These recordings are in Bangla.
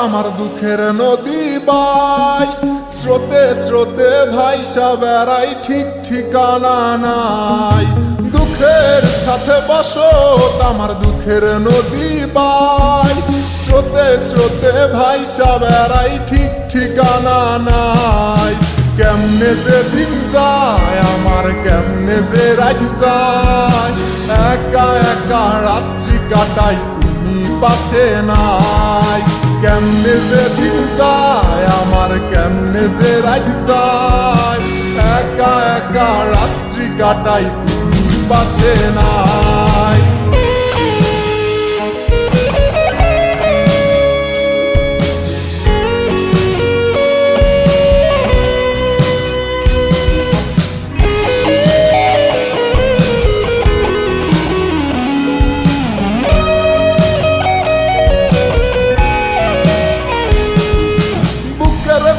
আমার দুঃখের নদী বাই, স্রোতে স্রোতে ভাইসা বেড়াই, ঠিক ঠিকানা নাই। দুঃখের সাথে বসত আমার দুঃখের নদী বাই, স্রোতে স্রোতে ভাইসা বেড়াই, ঠিক ঠিকানা নাই। কেমনে যে দিন যায় আমার, কেমনে যে রাত যায়, একা একা রাত্রি কাটাই তুমি পাশে নাই। কেমনে যে দিন যায় আমার, কেমনে যে রাত যায়, একা একা রাত্রি কাটাই তুমি পাশে নাই।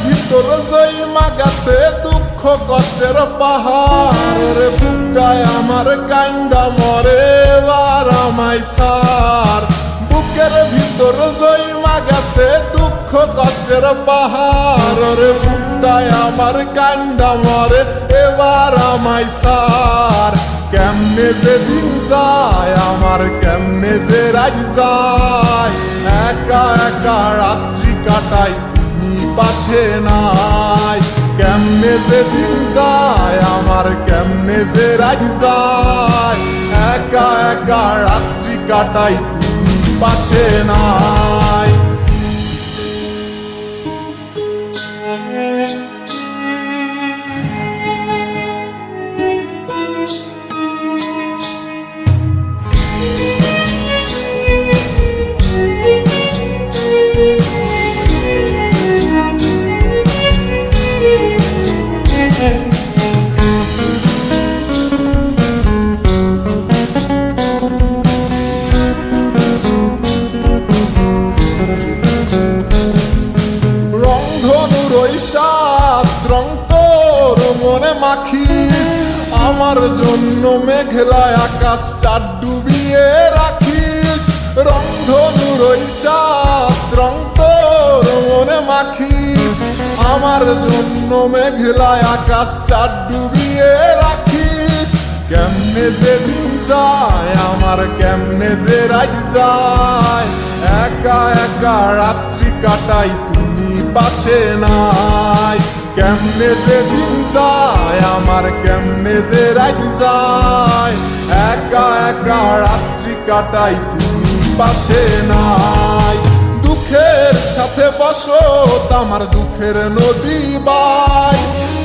ভিতর জৈমা গেছে দুঃখ কষ্টের পাহাড়, রে বুকটায় আমার কান্দা মরে এবার আমায় ছাড়। বুকের ভিতর জৈমা গেছে দুঃখ কষ্টের পাহাড়, রে বুকটায় আমার কান্দা মরে এবার আমায় ছাড়। কেমনে যে দিন যায় আমার, কেমনে যে রাত যায়, একা একা রাত্রি কাটাই পাশে নাই। কেমনে যে দিন যায় আমার, কেমনে যে রাত যায়, একা একা রাত্রি কাটাই পাশে নাই। রং তোর মনে মাখিস, আমার জন্য মেঘলায় আকাশ চাঁদ ডুবিয়ে রাখিস। রংধনুর ওই সাত রং তোর মনে মাখিস, আমার জন্য মেঘলায় আকাশ চাঁদ ডুবিয়ে রাখিস। কেমনে যে দিন যায় আমার, কেমনে যে রাত যায়, একা একা রাত্রি কাটাই তুমি পাশে নাই। কেমনে যে দিন যায় আমার, কেমনে যে রাত যায়, একা একা রাত্রি কাটাই তুমি পাশে নাই। দুঃখের সাথে বসত আমার দুঃখের নদী বাই,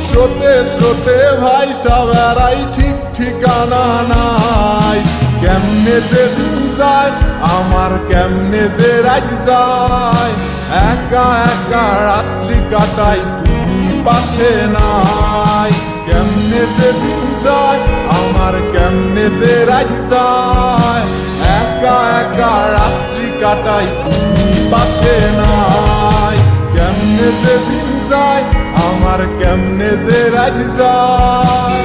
স্রোতে স্রোতে ভাইসা বেড়াই, ঠিক ঠিকানা নাই। কেমনে যে দিন যায় আমার, কেমনে যে রাত যায়, একা একা রাত্রি কাটাই তুমি পাশে নাই। কেমনে যে দিন যায় আমার, কেমনে যে রাত যায়, একা একা রাত্রি কাটাই তুমি পাশে নাই। কেমনে যে দিন যায় আমার, কেমনে যে রাত যায়।